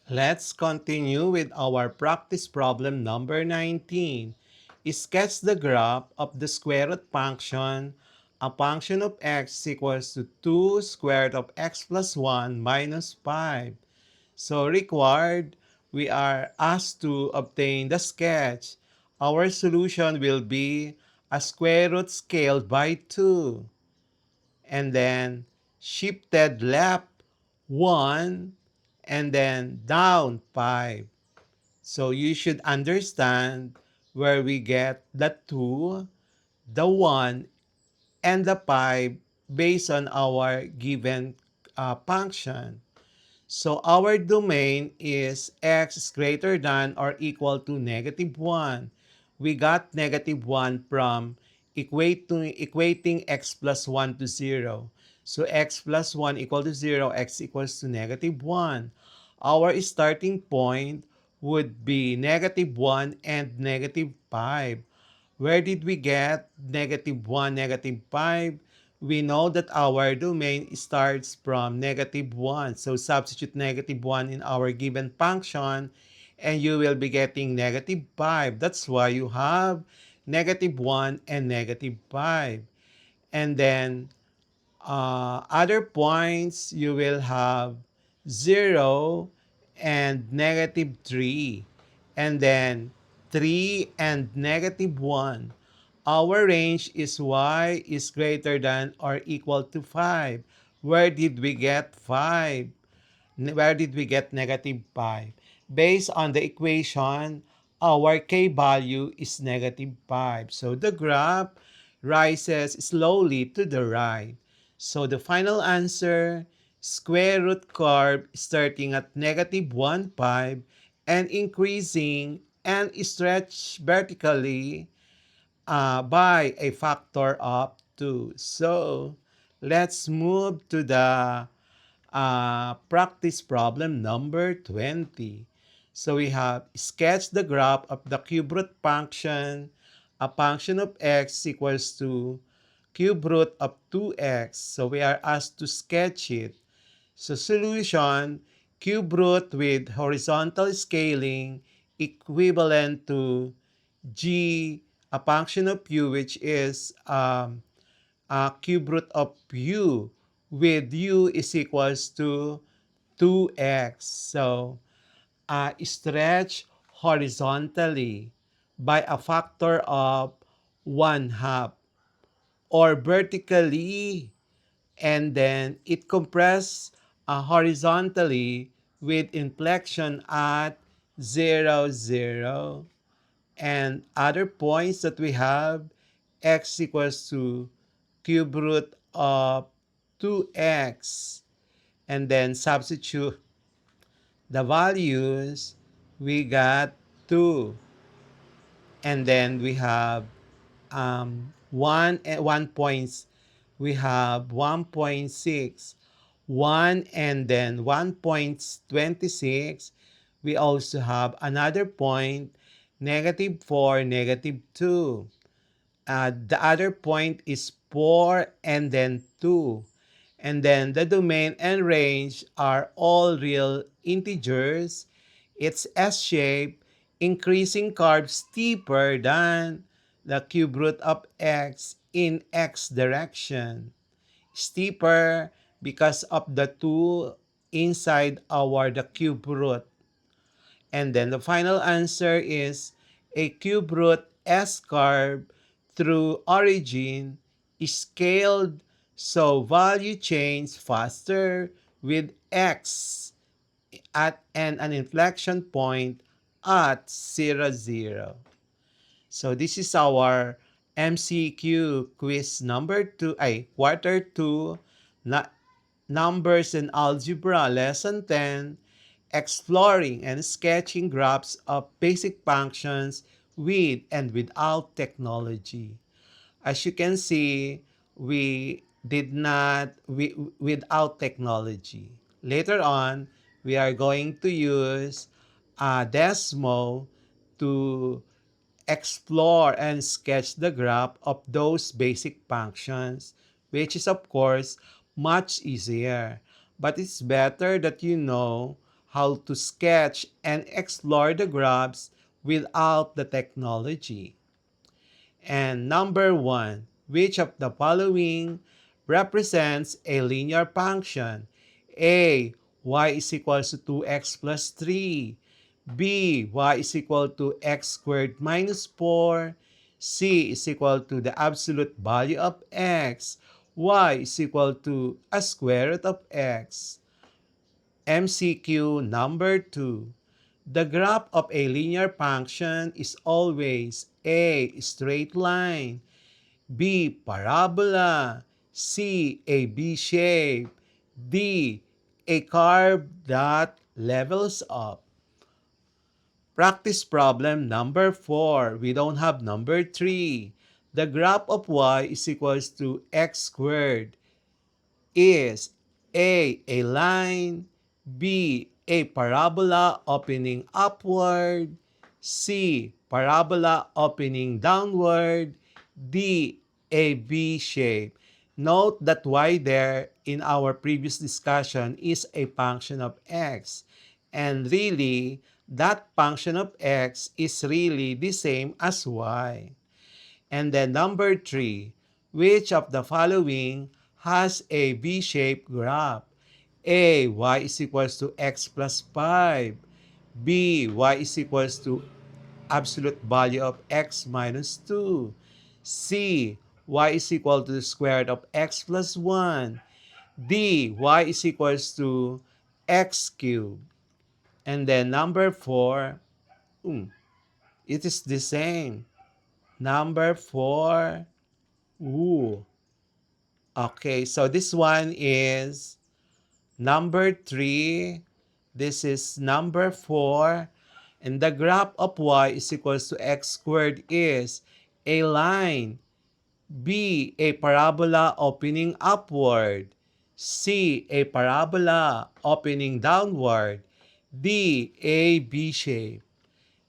Let's continue with our practice problem number 19. Sketch the graph of the square root function. A function of x equals to 2 square root of x plus 1 minus 5. So required, we are asked to obtain the sketch. Our solution will be a square root scaled by 2. And then shifted left 1 and then down 5. So you should understand where we get the 2, the 1, and the 5 based on our given function. So our domain is x is greater than or equal to -1. We got -1 from equating x plus 1 to 0. So x plus 1 equal to 0, x equals to -1. Our starting point would be -1 and -5. Where did we get -1, -5? We know that our domain starts from -1. So substitute -1 in our given function and you will be getting -5. That's why you have -1 and -5. And then other points, you will have 0 and -3. And then 3 and -1. Our range is y is greater than or equal to 5. Where did we get 5? Where did we get -5? Based on the equation, our k value is -5. So the graph rises slowly to the right. So the final answer, square root curve starting at -1, 5 and increasing and stretch vertically by a factor of 2. So let's move to the practice problem number 20. So we have sketch the graph of the cube root function. A function of x equals to cube root of 2x. So we are asked to sketch it. So solution, cube root with horizontal scaling equivalent to g, a function of u, which is cube root of u with u is equals to 2x. So stretch horizontally by a factor of 1/2 or vertically, and then it compress horizontally with inflection at 0, 0. And other points that we have, x equals to cube root of 2x. And then substitute the values, we got 2. And then we have 1 points. We have 1.6, 1 and then 1.26. We also have another point, -4, -2. The other point is 4 and then 2. And then the domain and range are all real integers. It's S-shaped, increasing curve steeper than the cube root of x in x direction. Steeper because of the 2 inside the cube root. And then the final answer is a cube root S curve through origin is scaled so value change faster with x at an inflection point at 0, 0. So this is our MCQ quiz number 2, quarter 2, na, numbers and algebra lesson 10, exploring and sketching graphs of basic functions with and without technology. As you can see, we did not, without technology. Later on, we are going to use Desmo to explore and sketch the graph of those basic functions, which is of course much easier. But it's better that you know how to sketch and explore the graphs without the technology. And number 1, which of the following represents a linear function? A, y is equals to 2x plus 3. B, y is equal to x squared minus 4. C is equal to the absolute value of x. Y is equal to a square root of x. MCQ number 2. The graph of a linear function is always A, straight line, B, parabola, C, a B shape, D, a curve that levels up. Practice problem number 4. We don't have number 3. The graph of y is equals to x squared is A line, B, a parabola opening upward, C, parabola opening downward, D, a V shape. Note that y there in our previous discussion is a function of x. And really, that function of x is really the same as y. And then number 3, which of the following has a V-shaped graph? A, y is equals to x plus 5. B, y is equals to absolute value of x minus 2. C, y is equal to the square root of x plus 1. D, y is equals to x cubed. And then number 4, it is the same. Number 4, ooh. Okay, so this one is number 3. This is number 4. And the graph of y is equals to x squared is a line. B, a parabola opening upward. C, a parabola opening downward. D, a B shape.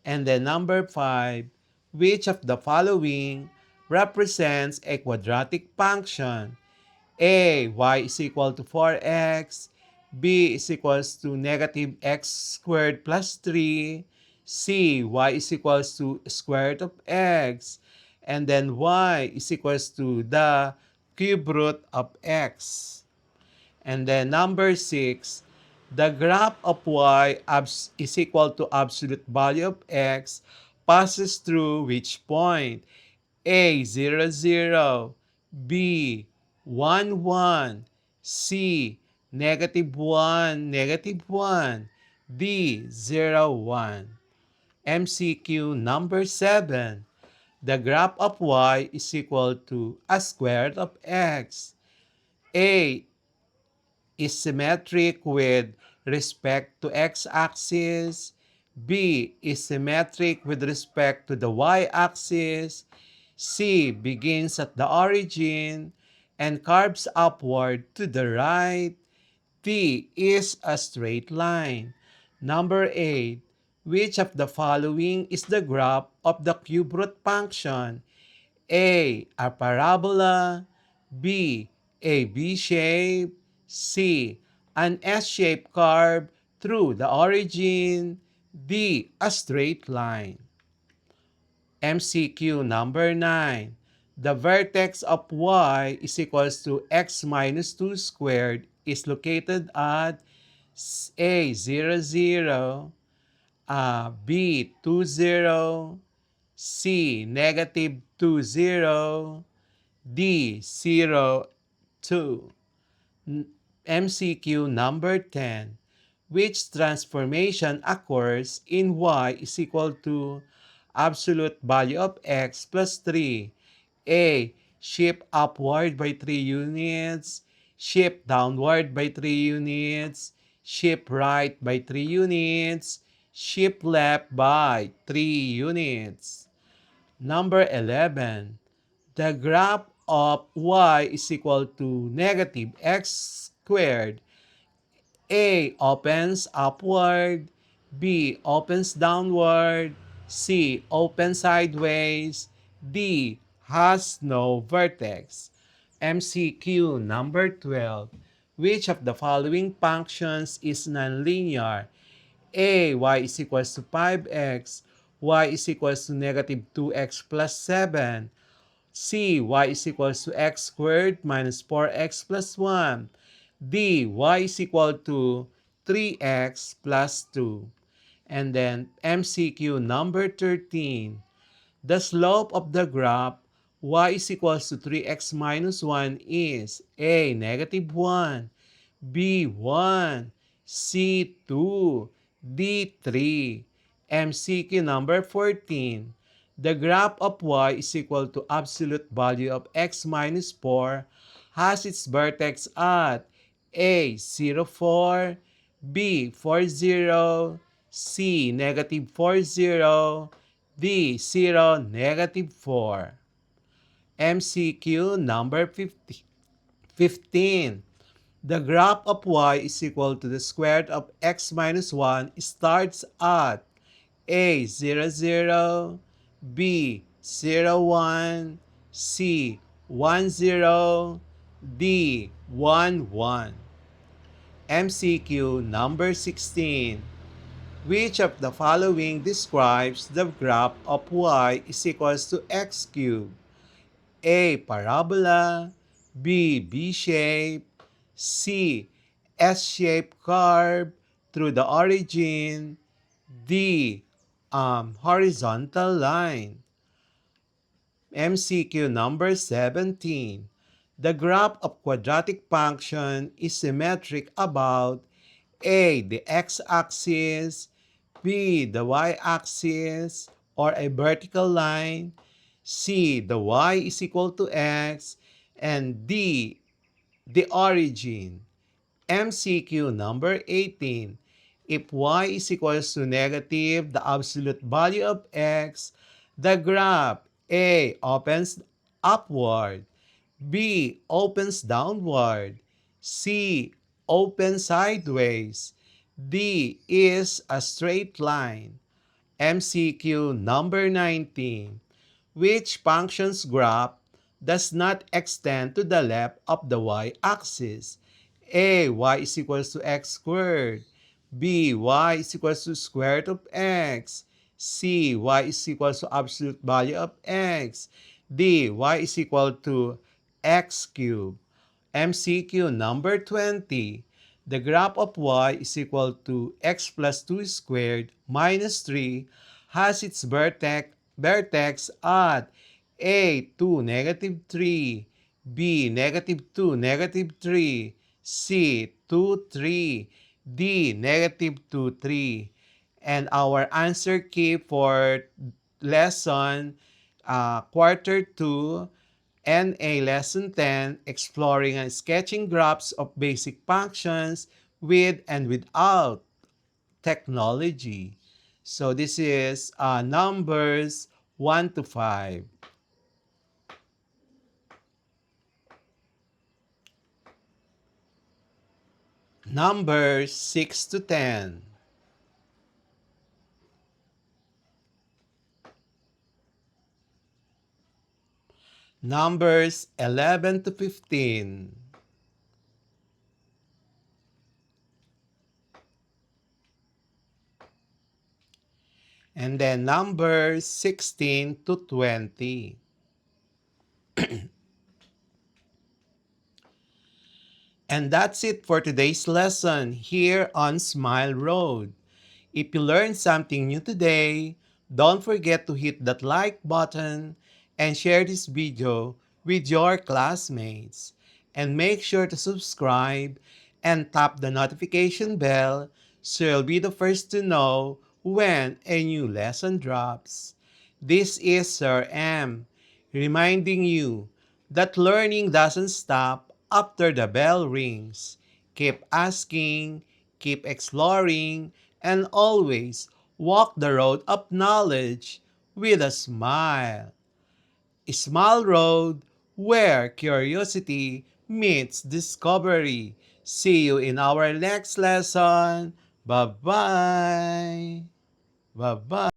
And then number 5, which of the following represents a quadratic function? A, y is equal to 4x. B is equals to negative x squared plus 3. C, y is equals to square root of x. And then y is equals to the cube root of x. And then number 6, the graph of y is equal to absolute value of x passes through which point? A, 0, 0. B, 1, 1. C, negative 1, negative 1. D, 0, 1. MCQ number 7. The graph of y is equal to a square root of x. A is symmetric with respect to x-axis. B is symmetric with respect to the y-axis. C begins at the origin and curves upward to the right. D is a straight line. Number 8. Which of the following is the graph of the cube root function? A parabola. B, a V shape. C, an S-shaped curve through the origin. D, a straight line. MCQ number 9. The vertex of y is equals to x minus 2 squared is located at A, 0, 0, B, 2, 0, C, negative 2, 0, D, 0, 2. MCQ number 10. Which transformation occurs in y is equal to absolute value of x plus 3? A, shift upward by 3 units, shift downward by 3 units, shift right by 3 units, shift left by 3 units. Number 11. The graph of y is equal to negative x squared. A opens upward, B opens downward, C opens sideways, D has no vertex. MCQ number 12. Which of the following functions is nonlinear? A, y is equals to 5x, y is equals to negative 2x plus 7. C, y is equals to x squared minus 4x plus 1. D, y is equal to 3x plus 2. And then MCQ number 13. The slope of the graph y is equals to 3x minus 1 is A, negative 1, B, 1, C, 2, D, 3. MCQ number 14. The graph of y is equal to absolute value of x minus 4 has its vertex at A, 0, 4, B, 4, 0, C, negative 4, 0, D, 0, negative 4. MCQ number 15. The graph of y is equal to the square root of x minus 1 starts at A, 0, 0, B, 0, 1, C, 1, 0, D, 1, 1. MCQ number 16. Which of the following describes the graph of y is equals to x cubed? A. Parabola. B. B-shape. C. S-shaped curve through the origin. D. Horizontal line. MCQ number 17. The graph of quadratic function is symmetric about A. The x-axis, B. The y-axis or a vertical line, C. The y is equal to x, and D. The origin. MCQ number 18. If y is equals to negative the absolute value of x, the graph A opens upward, B opens downward, C opens sideways, D is a straight line. MCQ number 19. Which function's graph does not extend to the left of the y-axis? A. Y is equals to x squared. B. Y is equals to square root of x. C. Y is equals to absolute value of x. D. Y is equal to x cubed. MCQ number 20. The graph of y is equal to x plus 2 squared minus 3 has its vertex at A, 2, negative 3, B, negative 2, negative 3, C, 2, 3, D, negative 2, 3. And our answer key for lesson quarter 2 NA Lesson 10, Exploring and Sketching Graphs of Basic Functions with and Without Technology. So this is numbers 1 to 5. Numbers 6 to 10. Numbers 11 to 15. And then numbers 16 to 20. And that's it for today's lesson here on Smile Road. If you learned something new today, don't forget to hit that like button and share this video with your classmates. And make sure to subscribe and tap the notification bell so you'll be the first to know when a new lesson drops. This is Sir M, reminding you that learning doesn't stop after the bell rings. Keep asking, keep exploring, and always walk the road of knowledge with a smile. Smile Road, where curiosity meets discovery. See you in our next lesson. Bye-bye. Bye-bye.